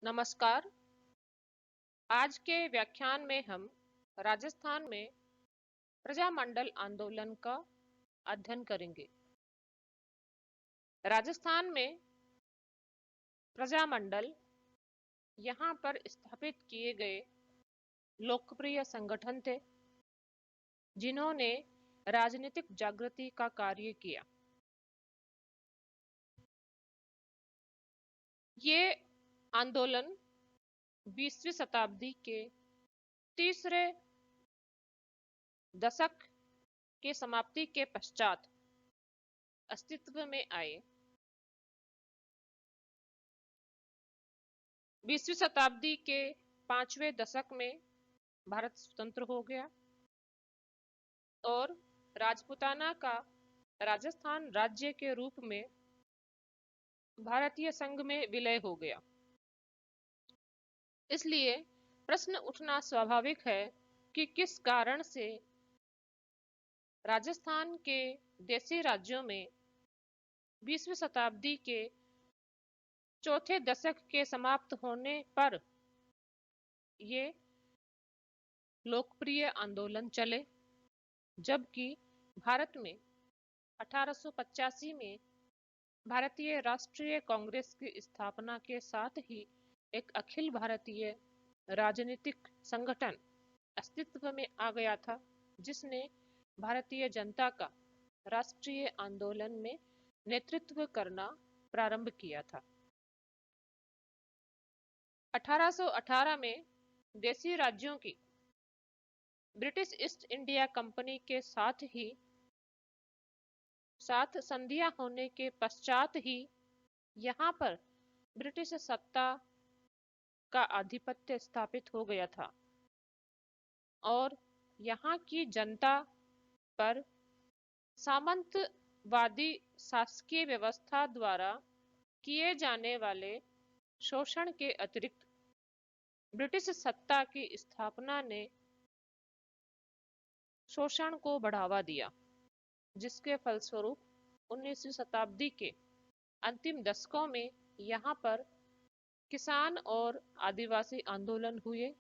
नमस्कार। आज के व्याख्यान में हम राजस्थान में प्रजामंडल आंदोलन का अध्ययन करेंगे। राजस्थान में प्रजामंडल यहाँ पर स्थापित किए गए लोकप्रिय संगठन थे, जिन्होंने राजनीतिक जागृति का कार्य किया। ये आंदोलन 20वीं शताब्दी के तीसरे दशक के समाप्ति के पश्चात अस्तित्व में आए। 20वीं शताब्दी के 5वें दशक में भारत स्वतंत्र हो गया और राजपूताना का राजस्थान राज्य के रूप में भारतीय संघ में विलय हो गया। इसलिए प्रश्न उठना स्वाभाविक है कि किस कारण से राजस्थान के देशी राज्यों में 20वीं शताब्दी के चौथे दशक के समाप्त होने पर ये लोकप्रिय आंदोलन चले, जबकि भारत में 1885 में भारतीय राष्ट्रीय कांग्रेस की स्थापना के साथ ही एक अखिल भारतीय राजनीतिक संगठन अस्तित्व में आ गया था, जिसने भारतीय जनता का राष्ट्रीय आंदोलन में नेतृत्व करना प्रारंभ किया था। 1818 में देशी राज्यों की ब्रिटिश ईस्ट इंडिया कंपनी के साथ संधियां होने के पश्चात ही यहाँ पर ब्रिटिश सत्ता का आधिपत्य स्थापित हो गया था और यहाँ की जनता पर सामंतवादी शासकीय व्यवस्था द्वारा किए जाने वाले शोषण के अतिरिक्त ब्रिटिश सत्ता की स्थापना ने शोषण को बढ़ावा दिया, जिसके फलस्वरूप 19वीं शताब्दी के अंतिम दशकों में यहाँ पर किसान और आदिवासी आंदोलन हुए,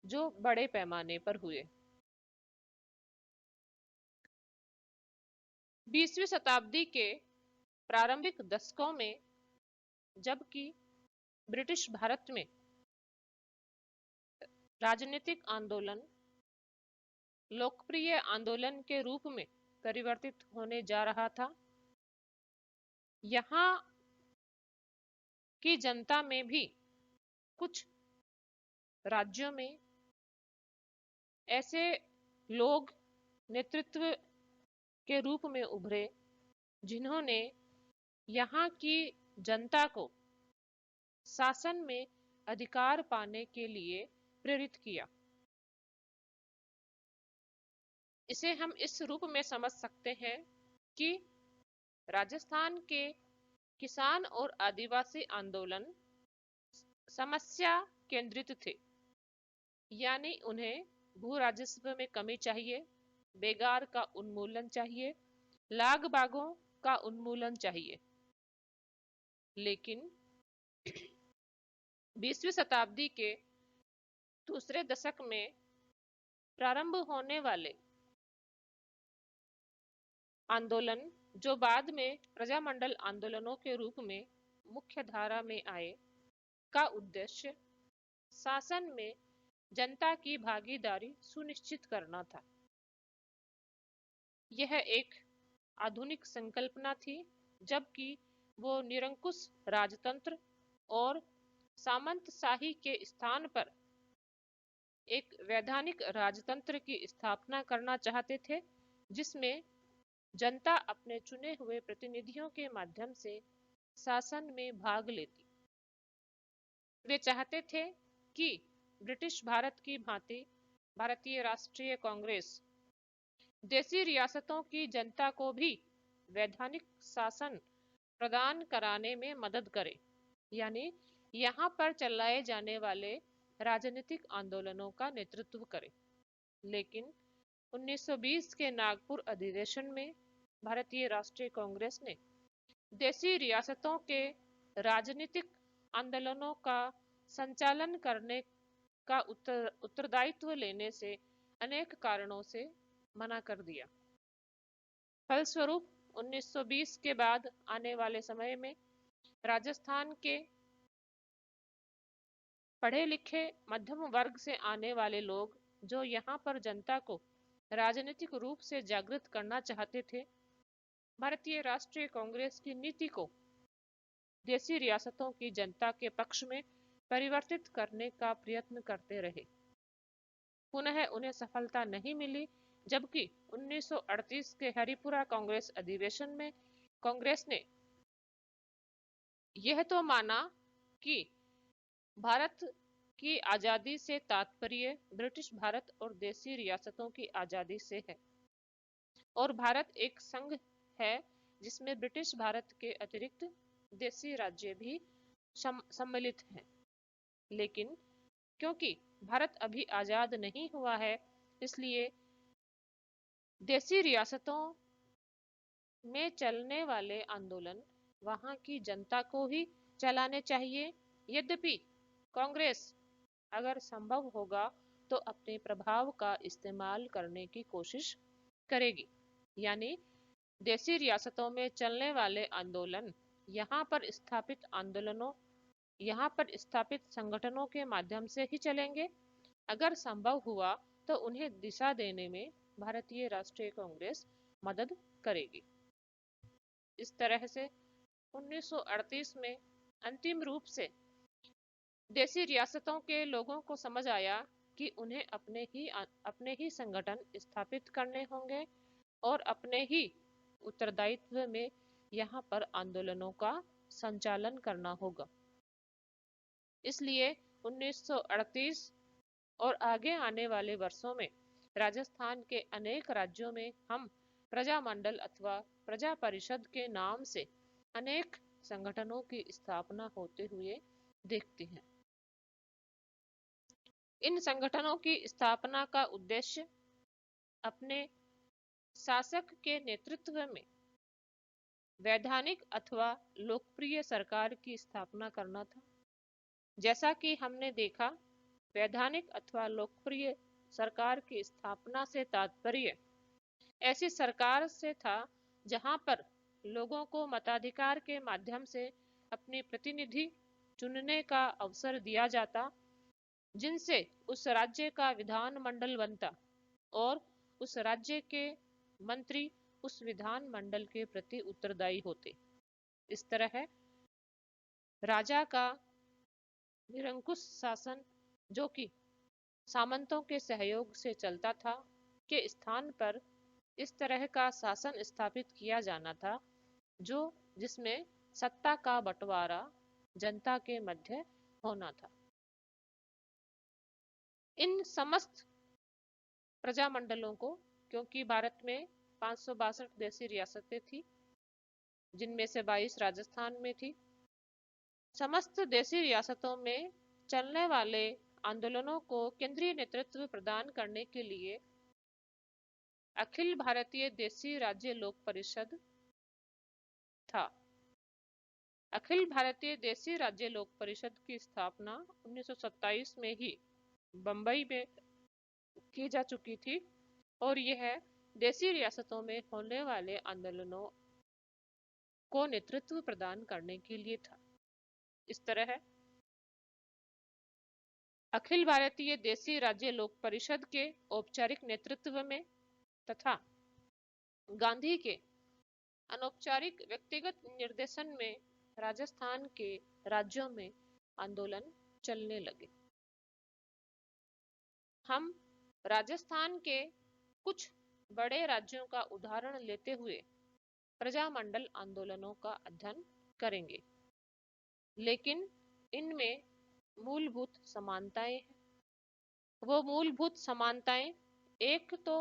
जो बड़े पैमाने पर हुए। 20वीं शताब्दी के प्रारंभिक दशकों में जबकि ब्रिटिश भारत में राजनीतिक आंदोलन लोकप्रिय आंदोलन के रूप में परिवर्तित होने जा रहा था, यहाँ की जनता में भी कुछ राज्यों में ऐसे लोग नेतृत्व के रूप में उभरे, जिन्होंने यहाँ की जनता को शासन में अधिकार पाने के लिए प्रेरित किया। इसे हम इस रूप में समझ सकते हैं कि राजस्थान के किसान और आदिवासी आंदोलन समस्या केंद्रित थे, यानी उन्हें भू राजस्व में कमी चाहिए, बेगार का उन्मूलन चाहिए, लाग बागों का उन्मूलन चाहिए। लेकिन 20वीं शताब्दी के दूसरे दशक में प्रारंभ होने वाले आंदोलन, जो बाद में प्रजामंडल आंदोलनों के रूप में मुख्य धारा में आए, का उद्देश्य शासन में जनता की भागीदारी सुनिश्चित करना था। यह एक आधुनिक संकल्पना थी, जबकि वो निरंकुश राजतंत्र और सामंतशाही के स्थान पर एक वैधानिक राजतंत्र की स्थापना करना चाहते थे, जिसमें जनता अपने चुने हुए प्रतिनिधियों के माध्यम से शासन में भाग लेती। वे चाहते थे कि ब्रिटिश भारत की भांति भारतीय राष्ट्रीय कांग्रेस देशी रियासतों की जनता को भी वैधानिक शासन प्रदान कराने में मदद करे, यानी यहाँ पर चलाए जाने वाले राजनीतिक आंदोलनों का नेतृत्व करे। लेकिन 1920 के नागपुर अधिवेशन में भारतीय राष्ट्रीय कांग्रेस ने देशी रियासतों के राजनीतिक आंदोलनों का संचालन करने का उत्तरदायित्व लेने से अनेक कारणों से मना कर दिया। फलस्वरूप 1920 के बाद आने वाले समय में राजस्थान के पढ़े लिखे मध्यम वर्ग से आने वाले लोग जो यहाँ पर जनता को राजनीतिक रूप से जागृत करना चाहते थे, भारतीय राष्ट्रीय कांग्रेस की नीति को देसी रियासतों की जनता के पक्ष में परिवर्तित करने का प्रयत्न करते रहे। पुनः उन्हें सफलता नहीं मिली, जबकि 1938 के हरिपुरा कांग्रेस अधिवेशन में कांग्रेस ने यह तो माना कि भारत की आजादी से तात्पर्य ब्रिटिश भारत और देसी रियासतों की आजादी से है और भारत एक संघ है जिसमें ब्रिटिश भारत के अतिरिक्त देसी राज्य भी सम्मिलित हैं। लेकिन क्योंकि भारत अभी आजाद नहीं हुआ है, इसलिए देसी रियासतों में चलने वाले आंदोलन वहां की जनता को ही चलाने चाहिए। यद्यपि कांग्रेस अगर संभव होगा तो अपने प्रभाव का इस्तेमाल करने की कोशिश करेगी, यानी देसी रियासतों में चलने वाले आंदोलन यहाँ पर स्थापित संगठनों के माध्यम से ही चलेंगे। अगर संभव हुआ तो उन्हें दिशा देने में भारतीय राष्ट्रीय कांग्रेस मदद करेगी। इस तरह से 1938 में अंतिम रूप से देसी रियासतों के लोगों को समझ आया कि उन्हें अपने ही संगठन स्थापित करने होंगे और अपने ही उत्तरदायित्व में यहाँ पर आंदोलनों का संचालन करना होगा। इसलिए 1938 और आगे आने वाले वर्षों में राजस्थान के अनेक राज्यों में हम प्रजामंडल अथवा प्रजा परिषद के नाम से अनेक संगठनों की स्थापना होते हुए देखते हैं। इन संगठनों की स्थापना का उद्देश्य अपने शासक के नेतृत्व में वैधानिक अथवा लोकप्रिय सरकार की स्थापना करना था। जैसा कि हमने देखा, वैधानिक अथवा लोकप्रिय सरकार की स्थापना से तात्पर्य ऐसी सरकार से था जहां पर लोगों को मताधिकार के माध्यम से अपने प्रतिनिधि चुनने का अवसर दिया जाता, जिनसे उस राज्य का विधानमंडल बनता और उस राज्य के मंत्री उस विधानमंडल के प्रति उत्तरदायी होते। इस तरह राजा का निरंकुश शासन, जो कि सामंतों के सहयोग से चलता था, के स्थान पर इस तरह का शासन स्थापित किया जाना था जिसमें सत्ता का बंटवारा जनता के मध्य होना था। इन समस्त प्रजामंडलों को, क्योंकि भारत में 562 देसी रियासतें थी, जिनमें से 22 राजस्थान में थी, समस्त देसी रियासतों में चलने वाले आंदोलनों को केंद्रीय नेतृत्व प्रदान करने के लिए अखिल भारतीय देसी राज्य लोक परिषद था। अखिल भारतीय देसी राज्य लोक परिषद की स्थापना 1927 में ही बंबई में की जा चुकी थी और यह देसी रियासतों में होने वाले आंदोलनों को नेतृत्व प्रदान करने के लिए था। इस तरह अखिल भारतीय देसी राज्य लोक परिषद के औपचारिक नेतृत्व में तथा गांधी के अनौपचारिक व्यक्तिगत निर्देशन में राजस्थान के राज्यों में आंदोलन चलने लगे। हम राजस्थान के कुछ बड़े राज्यों का उदाहरण लेते हुए प्रजामंडल आंदोलनों का अध्ययन करेंगे, लेकिन इनमें मूलभूत समानताएं हैं। वो मूलभूत समानताएं एक तो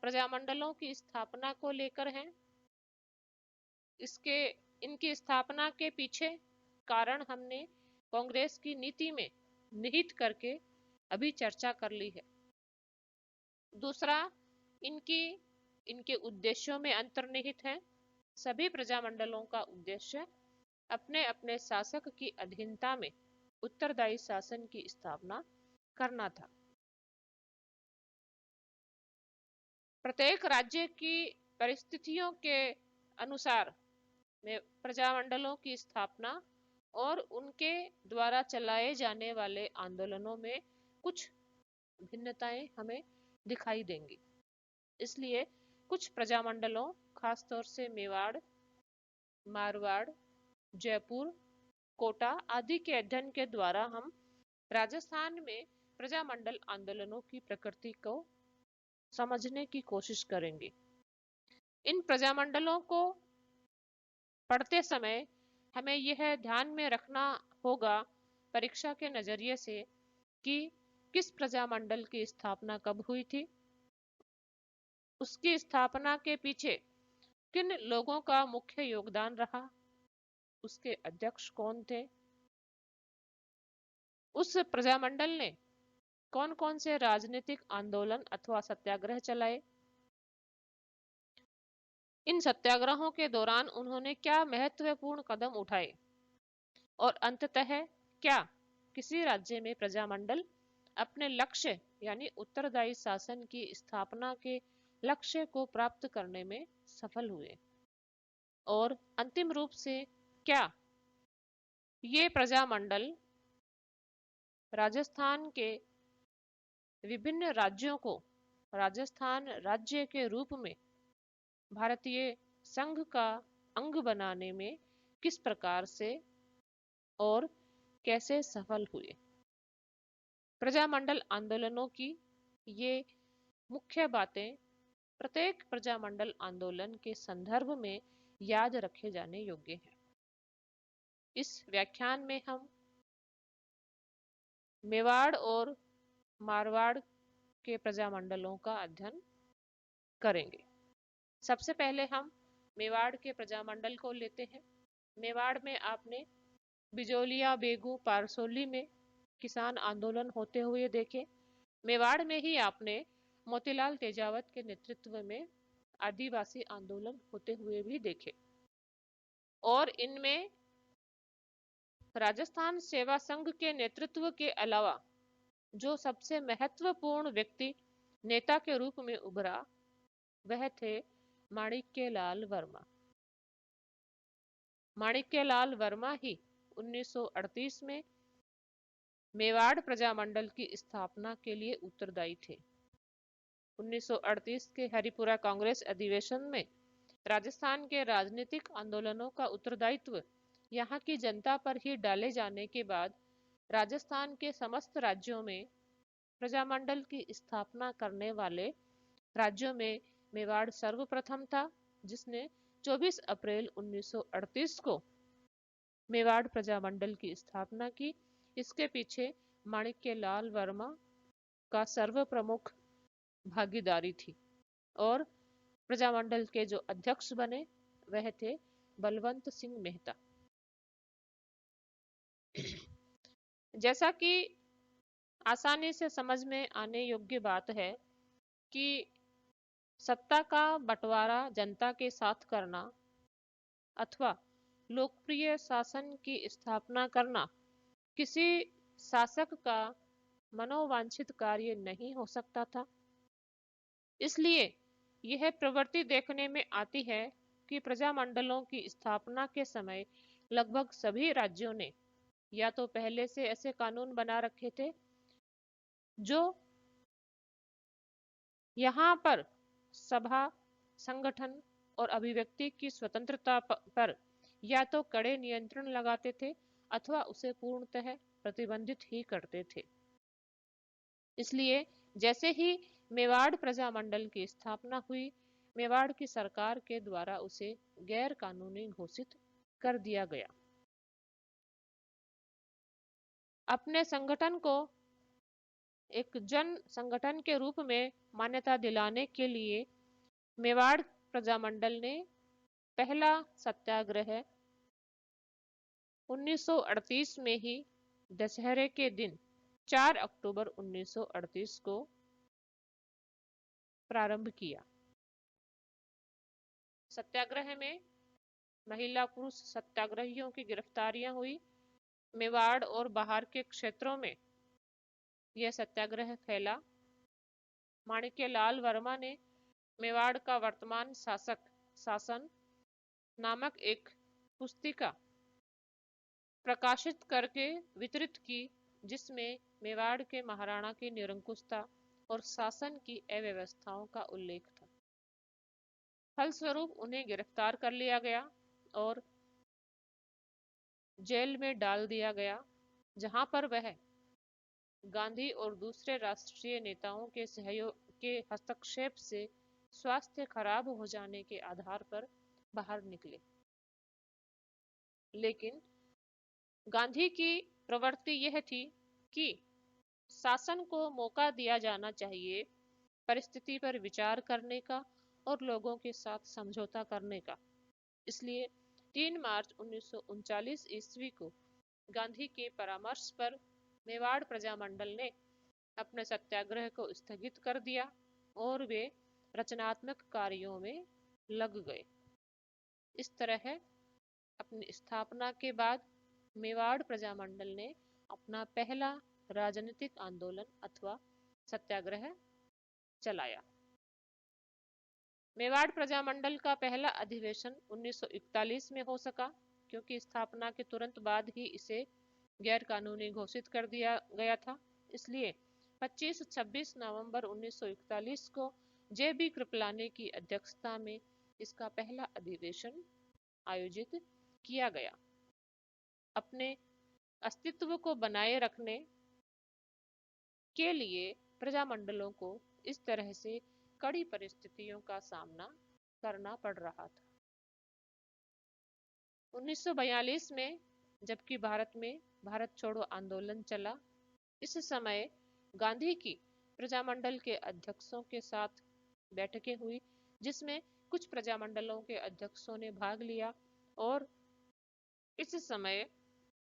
प्रजामंडलों की स्थापना को लेकर हैं। इनकी स्थापना के पीछे कारण हमने कांग्रेस की नीति में निहित करके अभी चर्चा कर ली है। दूसरा, इनके उद्देश्यों में अंतर्निहित है। सभी प्रजामंडलों का उद्देश्य अपने अपने शासक की अधीनता में उत्तरदायी शासन की स्थापना करना था। प्रत्येक राज्य की परिस्थितियों के अनुसार में प्रजामंडलों की स्थापना और उनके द्वारा चलाए जाने वाले आंदोलनों में कुछ भिन्नताएं हमें दिखाई देंगी। इसलिए कुछ प्रजामंडलों, खासतौर से मेवाड़, मारवाड़, जयपुर, कोटा आदि के अध्ययन के द्वारा हम राजस्थान में प्रजामंडल आंदोलनों की प्रकृति को समझने की कोशिश करेंगे। इन प्रजामंडलों को पढ़ते समय हमें यह ध्यान में रखना होगा परीक्षा के नजरिए से कि किस प्रजामंडल की स्थापना कब हुई थी, उसकी स्थापना के पीछे किन लोगों का मुख्य योगदान रहा, उसके अध्यक्ष कौन थे, उस प्रजामंडल ने कौन कौन से राजनीतिक आंदोलन अथवा सत्याग्रह चलाए, इन सत्याग्रहों के दौरान उन्होंने क्या महत्वपूर्ण कदम उठाए और अंततः क्या किसी राज्य में प्रजामंडल अपने लक्ष्य यानी उत्तरदायी शासन की स्थापना के लक्ष्य को प्राप्त करने में सफल हुए, और अंतिम रूप से क्या ये प्रजामंडल राजस्थान के विभिन्न राज्यों को राजस्थान राज्य के रूप में भारतीय संघ का अंग बनाने में किस प्रकार से और कैसे सफल हुए। प्रजामंडल आंदोलनों की ये मुख्य बातें प्रत्येक प्रजामंडल आंदोलन के संदर्भ में याद रखे जाने योग्य है। इस व्याख्यान में हम मेवाड़ और मारवाड़ के प्रजामंडलों का अध्ययन करेंगे। सबसे पहले हम मेवाड़ के प्रजामंडल को लेते हैं। मेवाड़ में आपने बिजोलिया, बेगू, पारसोली में किसान आंदोलन होते हुए देखे। मेवाड़ में ही आपने मोतीलाल तेजावत के नेतृत्व में आदिवासी आंदोलन होते हुए भी देखे, और इनमें राजस्थान सेवा संघ के नेतृत्व के अलावा जो सबसे महत्वपूर्ण व्यक्ति नेता के रूप में उभरा वह थे माणिक्यलाल वर्मा। माणिक्यलाल वर्मा ही 1938 में मेवाड़ प्रजामंडल की स्थापना के लिए उत्तरदायी थे। 1938 के हरिपुरा कांग्रेस अधिवेशन में राजस्थान के राजनीतिक आंदोलनों का उत्तरदायित्व यहाँ की जनता पर ही डाले जाने के बाद राजस्थान के समस्त राज्यों में प्रजामंडल की स्थापना करने वाले राज्यों में मेवाड़ सर्वप्रथम था, जिसने 24 अप्रैल 1938 को मेवाड़ प्रजामंडल की स्थापना की। इसके पीछे माणिक्यलाल वर्मा का सर्व प्रमुख भागीदारी थी, और प्रजामंडल के जो अध्यक्ष बने वह थे बलवंत सिंह मेहता। जैसा कि आसानी से समझ में आने योग्य बात है कि सत्ता का बंटवारा जनता के साथ करना अथवा लोकप्रिय शासन की स्थापना करना किसी शासक का मनोवांछित कार्य नहीं हो सकता था। इसलिए यह प्रवृत्ति देखने में आती है कि प्रजामंडलों की स्थापना के समय लगभग सभी राज्यों ने या तो पहले से ऐसे कानून बना रखे थे जो यहाँ पर सभा, संगठन और अभिव्यक्ति की स्वतंत्रता पर या तो कड़े नियंत्रण लगाते थे अथवा उसे पूर्णतः प्रतिबंधित ही करते थे। इसलिए जैसे ही मेवाड़ प्रजामंडल की स्थापना हुई, मेवाड़ की सरकार के द्वारा उसे गैर कानूनी घोषित कर दिया गया। अपने संगठन को एक जन संगठन के रूप में मान्यता दिलाने के लिए मेवाड़ प्रजामंडल ने पहला सत्याग्रह 1938 में ही दशहरे के दिन 4 अक्टूबर 1938 को प्रारंभ किया। सत्याग्रह में महिला पुरुष सत्याग्रहियों की गिरफ्तारियां हुई। मेवाड़ और बाहर के क्षेत्रों में यह सत्याग्रह फैला। माणिक्यलाल वर्मा ने मेवाड़ का वर्तमान शासन नामक एक पुस्तिका प्रकाशित करके वितरित की, जिसमें मेवाड़ के महाराणा की निरंकुशता और शासन की अव्यवस्थाओं का उल्लेख था। फलस्वरूप उन्हें गिरफ्तार कर लिया गया और जेल में डाल दिया गया, जहां पर वह गांधी और दूसरे राष्ट्रीय नेताओं के सहयोग के हस्तक्षेप से स्वास्थ्य खराब हो जाने के आधार पर बाहर निकले। लेकिन गांधी की प्रवृत्ति यह थी कि शासन को मौका दिया जाना चाहिए परिस्थिति पर विचार करने का और लोगों के साथ समझौता करने का। इसलिए 3 मार्च 1939 ईस्वी को गांधी के परामर्श पर मेवाड़ प्रजामंडल ने अपने सत्याग्रह को स्थगित कर दिया और वे रचनात्मक कार्यों में लग गए। इस तरह अपनी स्थापना के बाद मेवाड़ प्रजामंडल ने अपना पहला राजनीतिक आंदोलन अथवा सत्याग्रह चलाया। मेवाड़ प्रजामंडल का पहला अधिवेशन 1941 में हो सका, क्योंकि स्थापना के तुरंत बाद ही इसे गैर कानूनी घोषित कर दिया गया था। इसलिए 25-26 नवंबर 1941 को जे.बी. कृपलानी की अध्यक्षता में इसका पहला अधिवेशन आयोजित किया गया। अपने अस्तित्व को बनाए रखने के लिए प्रजामंडलों को इस तरह से कड़ी परिस्थितियों का सामना करना पड़ रहा था। 1942 में जबकि भारत में भारत छोड़ो आंदोलन चला, इस समय गांधी की प्रजामंडल के अध्यक्षों के साथ बैठकें हुई, जिसमें कुछ प्रजामंडलों के अध्यक्षों ने भाग लिया और इस समय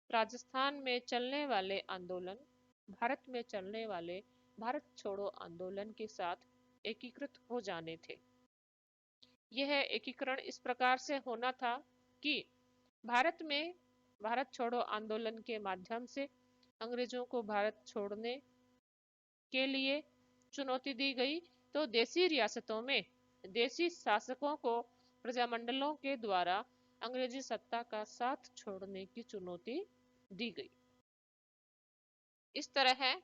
राजस्थान में चलने वाले आंदोलन भारत में चलने वाले भारत छोड़ो आंदोलन के साथ एकीकृत हो जाने थे। यह एकीकरण इस प्रकार से होना था कि भारत में भारत छोड़ो आंदोलन के माध्यम से अंग्रेजों को भारत छोड़ने के लिए चुनौती दी गई, तो देशी रियासतों में देशी शासकों को प्रजामंडलों के द्वारा अंग्रेजी सत्ता का साथ छोड़ने की चुनौती दी गई। इस तरह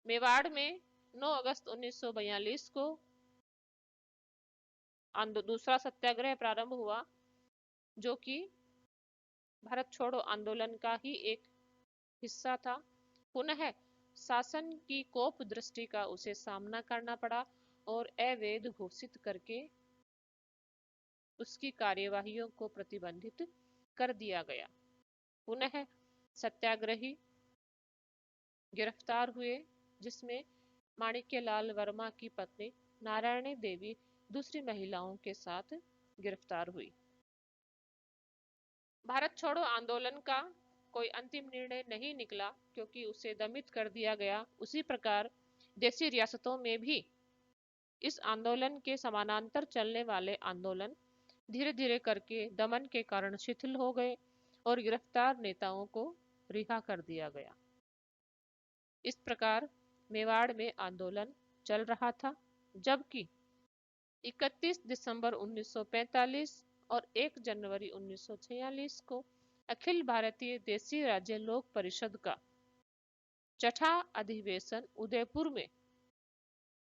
मेवाड़ में 9 अगस्त 1942 को दूसरा सत्याग्रह प्रारंभ हुआ, जो कि भारत छोड़ो आंदोलन का ही एक हिस्सा था। पुनः शासन की कोप दृष्टि का उसे सामना करना पड़ा और अवैध घोषित करके उसकी कार्यवाहियों को प्रतिबंधित कर दिया गया। पुनः सत्याग्रही गिरफ्तार हुए, जिसमें माणिक्यलाल वर्मा की पत्नी नारायणी देवी दूसरी महिलाओं के साथ गिरफ्तार हुई। भारत छोड़ो आंदोलन का कोई अंतिम निर्णय नहीं निकला, क्योंकि उसे दमित कर दिया गया। उसी प्रकार देशी रियासतों में भी इस आंदोलन के समानांतर चलने वाले आंदोलन धीरे धीरे करके दमन के कारण शिथिल हो गए और गिरफ्तार नेताओं को रिहा कर दिया गया। इस प्रकार मेवाड़ में आंदोलन चल रहा था, जबकि 31 दिसंबर 1945 और 1 जनवरी 1946 को अखिल भारतीय देशी राज्य लोक परिषद का छठा अधिवेशन उदयपुर में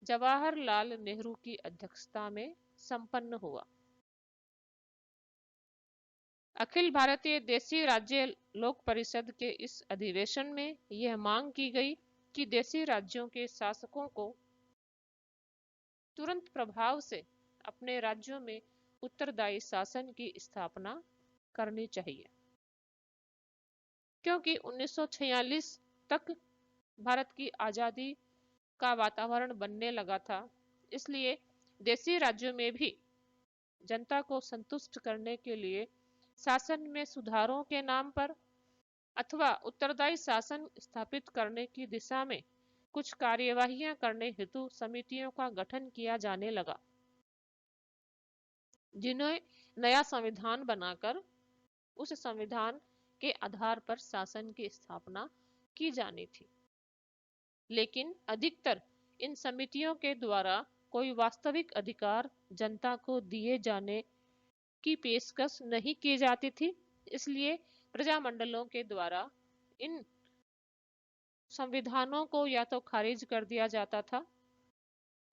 जवाहरलाल नेहरू की अध्यक्षता में संपन्न हुआ। अखिल भारतीय देशी राज्य लोक परिषद के इस अधिवेशन में यह मांग की गई कि देशी राज्यों के शासकों को तुरंत प्रभाव से अपने राज्यों में उत्तरदायी शासन की स्थापना करनी चाहिए, क्योंकि 1946 तक भारत की आजादी का वातावरण बनने लगा था। इसलिए देशी राज्यों में भी जनता को संतुष्ट करने के लिए शासन में सुधारों के नाम पर अथवा उत्तरदायी शासन स्थापित करने की दिशा में कुछ कार्यवाहियां करने हेतु समितियों का गठन किया जाने लगा, जिन्हें नया संविधान बनाकर उस संविधान के आधार पर शासन की स्थापना की जानी थी। लेकिन अधिकतर इन समितियों के द्वारा कोई वास्तविक अधिकार जनता को दिए जाने की पेशकश नहीं की जाती थी। इसलिए प्रजामंडलों के द्वारा इन संविधानों को या तो खारिज कर दिया जाता था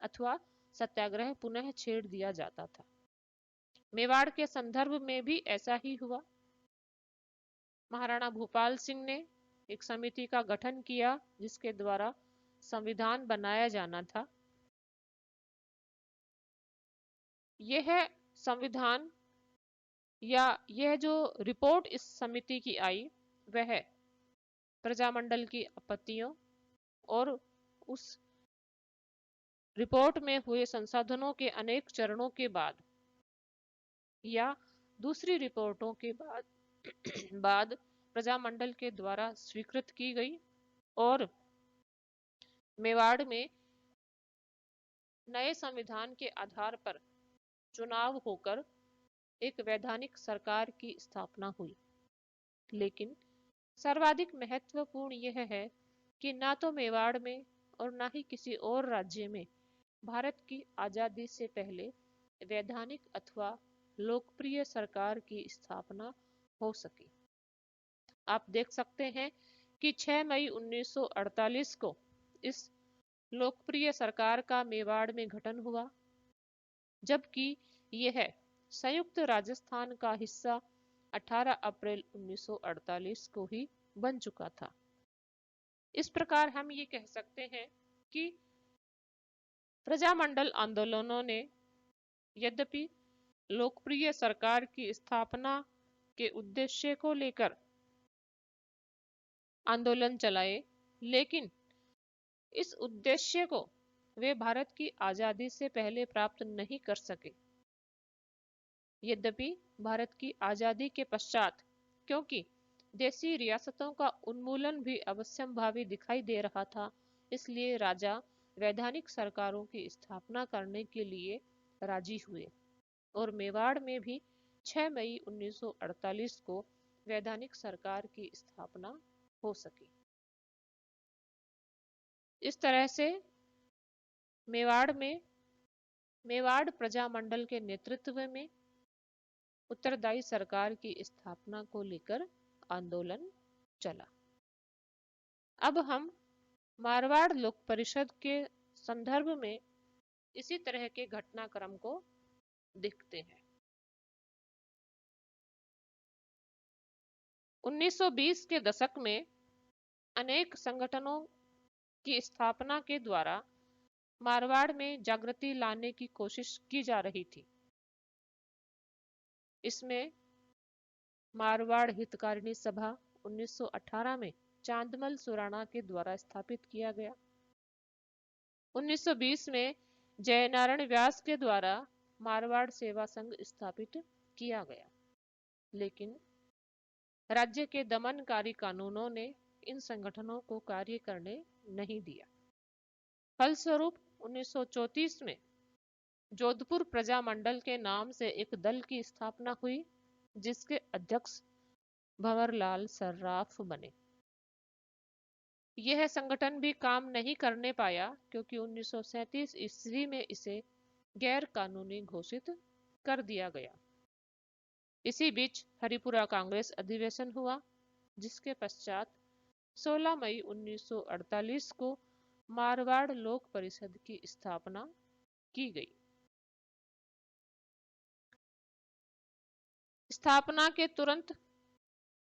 अथवा सत्याग्रह पुनः छेड़ दिया जाता था। मेवाड़ के संदर्भ में भी ऐसा ही हुआ। महाराणा भूपाल सिंह ने एक समिति का गठन किया जिसके द्वारा संविधान बनाया जाना था। यह संविधान या यह जो रिपोर्ट इस समिति की आई वह प्रजामंडल की आपत्तियों और उस रिपोर्ट में हुए संशोधनों के अनेक चरणों के बाद या दूसरी रिपोर्टों के बाद प्रजामंडल के द्वारा स्वीकृत की गई और मेवाड़ में नए संविधान के आधार पर चुनाव होकर एक वैधानिक सरकार की स्थापना हुई। लेकिन सर्वाधिक महत्वपूर्ण यह है कि ना तो मेवाड़ में और ना ही किसी और राज्य में भारत की आजादी से पहले वैधानिक अथवा लोकप्रिय सरकार की स्थापना हो सकी। आप देख सकते हैं कि 6 मई 1948 को इस लोकप्रिय सरकार का मेवाड़ में गठन हुआ, जबकि यह संयुक्त राजस्थान का हिस्सा 18 अप्रैल 1948 को ही बन चुका था। इस प्रकार हम ये कह सकते हैं कि प्रजामंडल आंदोलनों ने यद्यपि लोकप्रिय सरकार की स्थापना के उद्देश्य को लेकर आंदोलन चलाए, लेकिन इस उद्देश्य को वे भारत की आजादी से पहले प्राप्त नहीं कर सके। यद्यपि भारत की आजादी के पश्चात, क्योंकि देसी रियासतों का उन्मूलन भी अवश्यंभावी दिखाई दे रहा था, इसलिए राजा वैधानिक सरकारों की स्थापना करने के लिए राजी हुए और मेवाड़ में भी 6 मई 1948 को वैधानिक सरकार की स्थापना हो सकी। इस तरह से मेवाड़ प्रजामंडल के नेतृत्व में उत्तरदायी सरकार की स्थापना को लेकर आंदोलन चला। अब हम मारवाड़ लोक परिषद के संदर्भ में इसी तरह के घटनाक्रम को देखते हैं। 1920 के दशक में अनेक संगठनों की स्थापना के द्वारा मारवाड़ में जागृति लाने की कोशिश की जा रही थी। इसमें मारवाड़ हितकारिणी सभा 1918 में चांदमल सुराणा के द्वारा स्थापित किया गया। 1920 में जयनारायण व्यास के द्वारा मारवाड़ सेवा संघ स्थापित किया गया, लेकिन राज्य के दमनकारी कानूनों ने इन संगठनों को कार्य करने नहीं दिया। फलस्वरूप 1934 में जोधपुर प्रजामंडल के नाम से एक दल की स्थापना हुई, जिसके अध्यक्ष भंवरलाल सर्राफ बने। यह संगठन भी काम नहीं करने पाया क्योंकि 1937 ईस्वी में इसे गैर कानूनी घोषित कर दिया गया। इसी बीच हरिपुरा कांग्रेस अधिवेशन हुआ, जिसके पश्चात 16 मई 1948 को मारवाड़ लोक परिषद की स्थापना की गई। स्थापना के तुरंत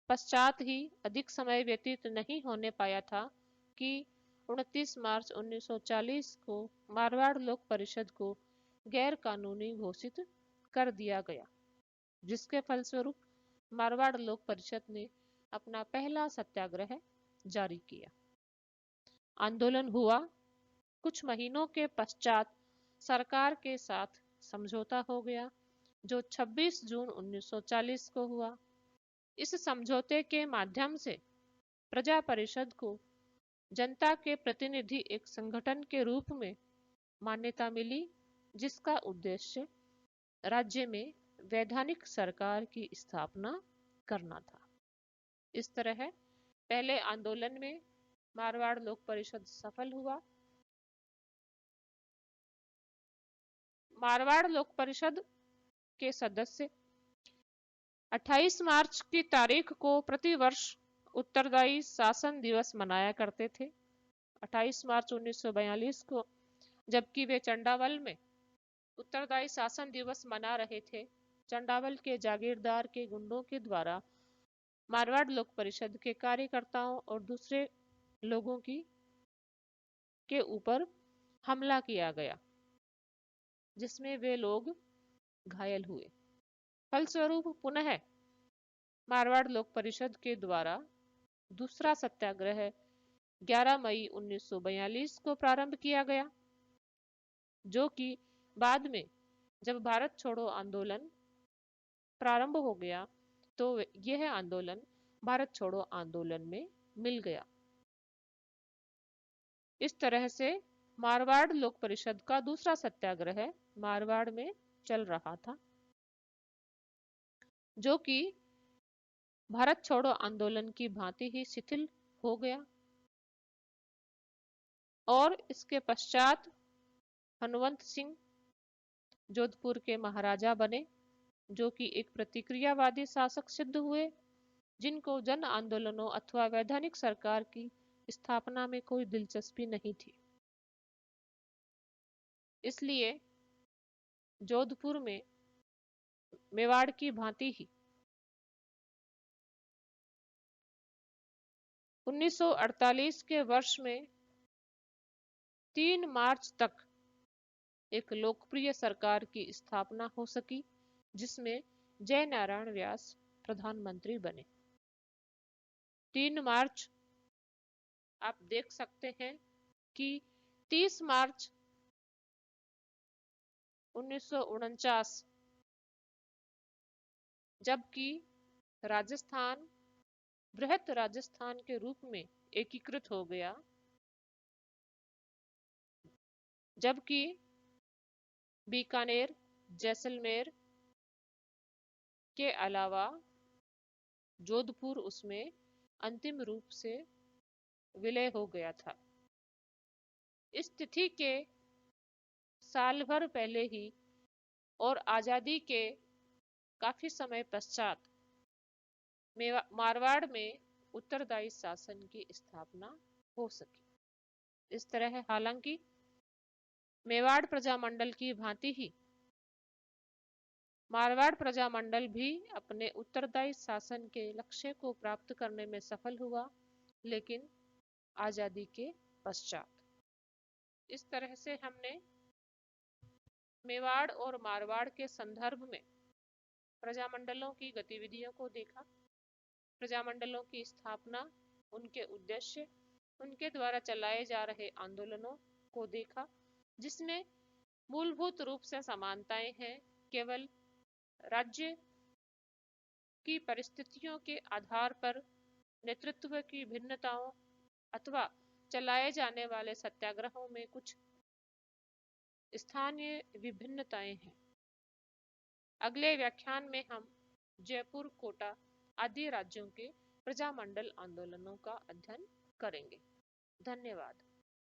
पश्चात ही अधिक समय व्यतीत नहीं होने पाया था कि 29 मार्च 1940 को मारवाड़ लोक परिषद को गैर कानूनी घोषित कर दिया गया, जिसके फलस्वरूप मारवाड़ लोक परिषद ने अपना पहला सत्याग्रह जारी किया। आंदोलन हुआ। कुछ महीनों के पश्चात सरकार के साथ समझौता हो गया, जो 26 जून 1940 को हुआ। इस समझौते के माध्यम से प्रजा परिषद को जनता के प्रतिनिधि एक संगठन के रूप में मान्यता मिली, जिसका उद्देश्य राज्य में वैधानिक सरकार की स्थापना करना था। इस तरह पहले आंदोलन में मारवाड़ लोक परिषद सफल हुआ। मारवाड़ लोक परिषद के सदस्य 28 मार्च की तारीख को प्रतिवर्ष उत्तरदायी शासन दिवस मनाया करते थे, 28 मार्च 1942 को, जबकि वे चंडावल में उत्तरदायी शासन दिवस मना रहे थे। चंडावल के जागीरदार के गुंडों के द्वारा मारवाड़ लोक परिषद के कार्यकर्ताओं और दूसरे लोगों के ऊपर हमला किया गया, जिसमें वे लोग घायल हुए। फलस्वरूप पुनः मारवाड़ लोक परिषद के द्वारा दूसरा सत्याग्रह 11 मई 1942 को प्रारंभ किया गया, जो कि बाद में जब भारत छोड़ो आंदोलन प्रारंभ हो गया तो यह आंदोलन भारत छोड़ो आंदोलन में मिल गया। इस तरह से मारवाड़ लोक परिषद का दूसरा सत्याग्रह मारवाड़ में चल रहा था, जो कि भारत छोड़ो आंदोलन की भांति ही शिथिल हो गया। और इसके पश्चात हनुमंत सिंह जोधपुर के महाराजा बने, जो कि एक प्रतिक्रियावादी शासक सिद्ध हुए, जिनको जन आंदोलनों अथवा वैधानिक सरकार की स्थापना में कोई दिलचस्पी नहीं थी। इसलिए जोधपुर में मेवाड़ की भांति ही 1948 के वर्ष में 3 मार्च तक एक लोकप्रिय सरकार की स्थापना हो सकी, जिसमें जय नारायण व्यास प्रधानमंत्री बने। 3 मार्च आप देख सकते हैं कि 30 मार्च 1949 जबकि राजस्थान बृहत राजस्थान के रूप में एकीकृत हो गया, जबकि बीकानेर, जैसलमेर के अलावा जोधपुर उसमें अंतिम रूप से विलय हो गया था। इस तिथि के साल भर पहले ही और आजादी के काफी समय पश्चात मारवाड़ में उत्तरदायी शासन की स्थापना हो सकी। इस तरह हालांकि मेवाड़ प्रजामंडल की भांति ही मारवाड़ प्रजामंडल भी अपने उत्तरदायी शासन के लक्ष्य को प्राप्त करने में सफल हुआ, लेकिन आजादी के पश्चात। इस तरह से हमने मेवाड़ और मारवाड़ के संदर्भ में प्रजामंडलों की गतिविधियों को देखा, प्रजामंडलों की स्थापना, उनके उद्देश्य, उनके द्वारा चलाए जा रहे आंदोलनों को देखा, जिसमें मूलभूत रूप से समानताएं हैं। केवल राज्य की परिस्थितियों के आधार पर नेतृत्व की भिन्नताओं अथवा चलाए जाने वाले सत्याग्रहों में कुछ स्थानीय विभिन्नताएं हैं। अगले व्याख्यान में हम जयपुर, कोटा आदि राज्यों के प्रजामंडल आंदोलनों का अध्ययन करेंगे। धन्यवाद।